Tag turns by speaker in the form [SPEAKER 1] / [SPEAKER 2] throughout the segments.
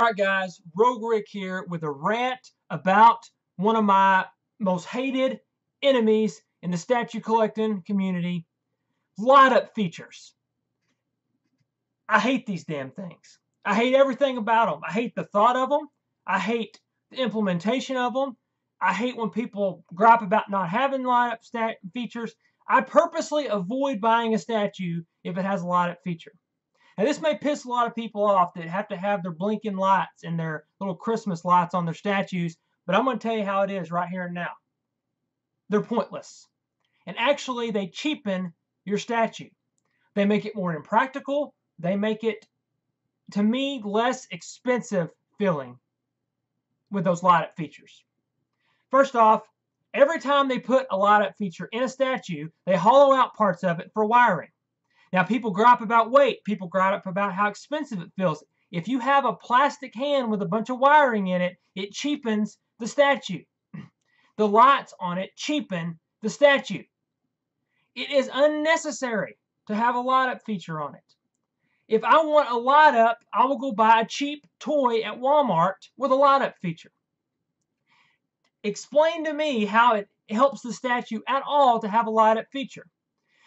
[SPEAKER 1] Alright guys, Rogue Rick here with a rant about one of my most hated enemies in the statue collecting community, light-up features. I hate these damn things. I hate everything about them. I hate the thought of them. I hate the implementation of them. I hate when people gripe about not having light-up features. I purposely avoid buying a statue if it has a light-up feature. Now, this may piss a lot of people off that have to have their blinking lights and their little Christmas lights on their statues, but I'm going to tell you how it is right here and now. They're pointless. And actually, they cheapen your statue. They make it more impractical. They make it, to me, less expensive feeling with those light-up features. First off, every time they put a light-up feature in a statue, they hollow out parts of it for wiring. Now, people gripe about weight. People gripe about how expensive it feels. If you have a plastic hand with a bunch of wiring in it, it cheapens the statue. The lights on it cheapen the statue. It is unnecessary to have a light-up feature on it. If I want a light-up, I will go buy a cheap toy at Walmart with a light-up feature. Explain to me how it helps the statue at all to have a light-up feature.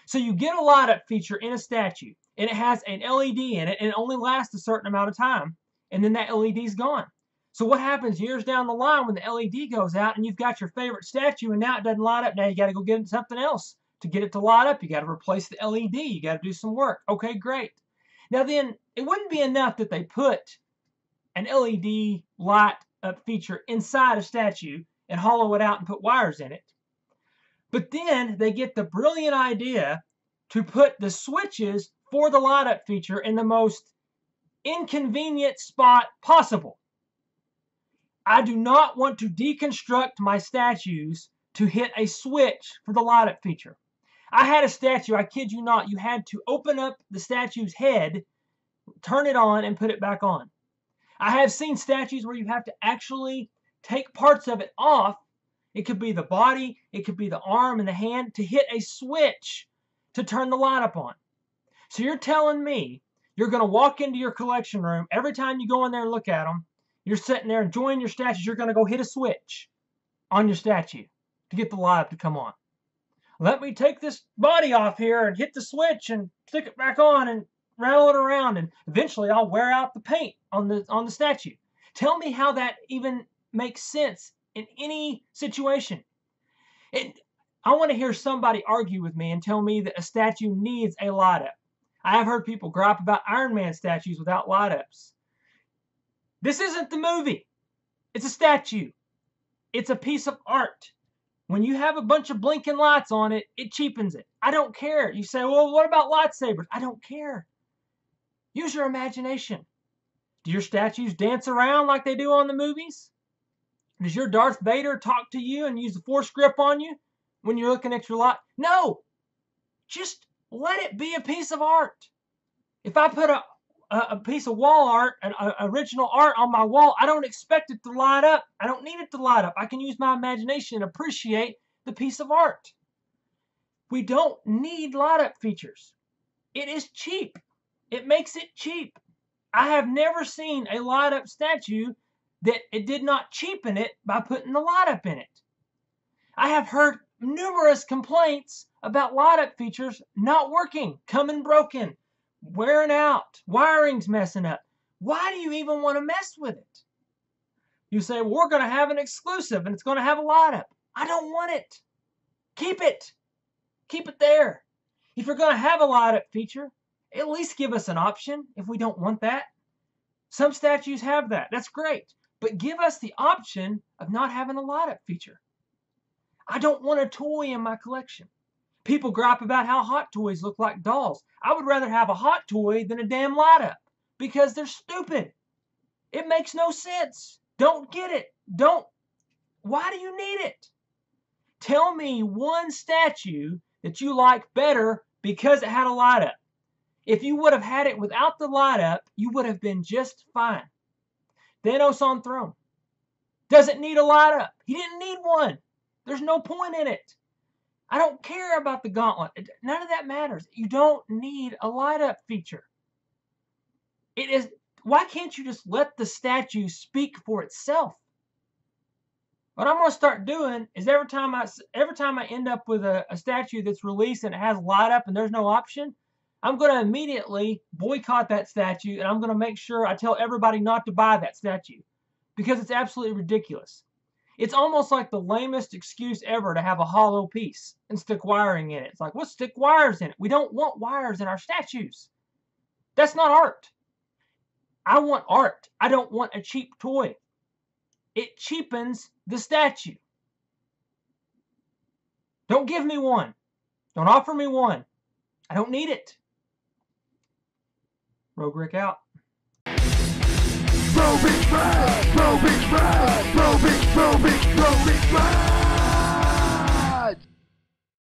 [SPEAKER 1] So you get a light-up feature in a statue, and it has an LED in it, and it only lasts a certain amount of time, and then that LED is gone. So what happens years down the line when the LED goes out and you've got your favorite statue and now it doesn't light up? Now you got to go get something else to get it to light up. You got to replace the LED. You got to do some work. Okay, great. Now then, it wouldn't be enough that they put an LED light-up feature inside a statue and hollow it out and put wires in it. But then they get the brilliant idea to put the switches for the light-up feature in the most inconvenient spot possible. I do not want to deconstruct my statues to hit a switch for the light-up feature. I had a statue, I kid you not, you had to open up the statue's head, turn it on, and put it back on. I have seen statues where you have to actually take parts of it off. It could be the body, it could be the arm and the hand to hit a switch to turn the light up on. So you're telling me you're going to walk into your collection room, every time you go in there and look at them, you're sitting there enjoying your statues, you're going to go hit a switch on your statue to get the light up to come on. Let me take this body off here and hit the switch and stick it back on and rattle it around, and eventually I'll wear out the paint on the statue. Tell me how that even makes sense in any situation. I want to hear somebody argue with me and tell me that a statue needs a light up. I have heard people gripe about Iron Man statues without light ups. This isn't the movie. It's a statue. It's a piece of art. When you have a bunch of blinking lights on it, it cheapens it. I don't care. You say, well, what about lightsabers? I don't care. Use your imagination. Do your statues dance around like they do on the movies? Does your Darth Vader talk to you and use the Force grip on you when you're looking at your light? No. Just let it be a piece of art. If I put a piece of wall art, an original art on my wall, I don't expect it to light up. I don't need it to light up. I can use my imagination and appreciate the piece of art. We don't need light up features. It is cheap. It makes it cheap. I have never seen a light up statue that it did not cheapen it by putting the light up in it. I have heard numerous complaints about light up features not working, coming broken, wearing out, wiring's messing up. Why do you even want to mess with it? You say, well, we're going to have an exclusive and it's going to have a light up. I don't want it. Keep it. Keep it there. If you're going to have a light up feature, at least give us an option if we don't want that. Some statues have that. That's great. But give us the option of not having a light up feature. I don't want a toy in my collection. People gripe about how hot toys look like dolls. I would rather have a hot toy than a damn light up because they're stupid. It makes no sense. Don't get it. Why do you need it? Tell me one statue that you like better because it had a light up. If you would have had it without the light up, you would have been just fine. Thanos on throne. Doesn't need a light up. He didn't need one. There's no point in it. I don't care about the gauntlet. None of that matters. You don't need a light up feature. It is. Why can't you just let the statue speak for itself? What I'm going to start doing is every time I end up with a statue that's released and it has light up and there's no option, I'm going to immediately boycott that statue, and I'm going to make sure I tell everybody not to buy that statue because it's absolutely ridiculous. It's almost like the lamest excuse ever to have a hollow piece and stick wiring in it. It's like, let's stick wires in it. We don't want wires in our statues. That's not art. I want art. I don't want a cheap toy. It cheapens the statue. Don't give me one. Don't offer me one. I don't need it. Rogue Rick out.
[SPEAKER 2] Bro, big bad, bro, big bad, bro, big bad.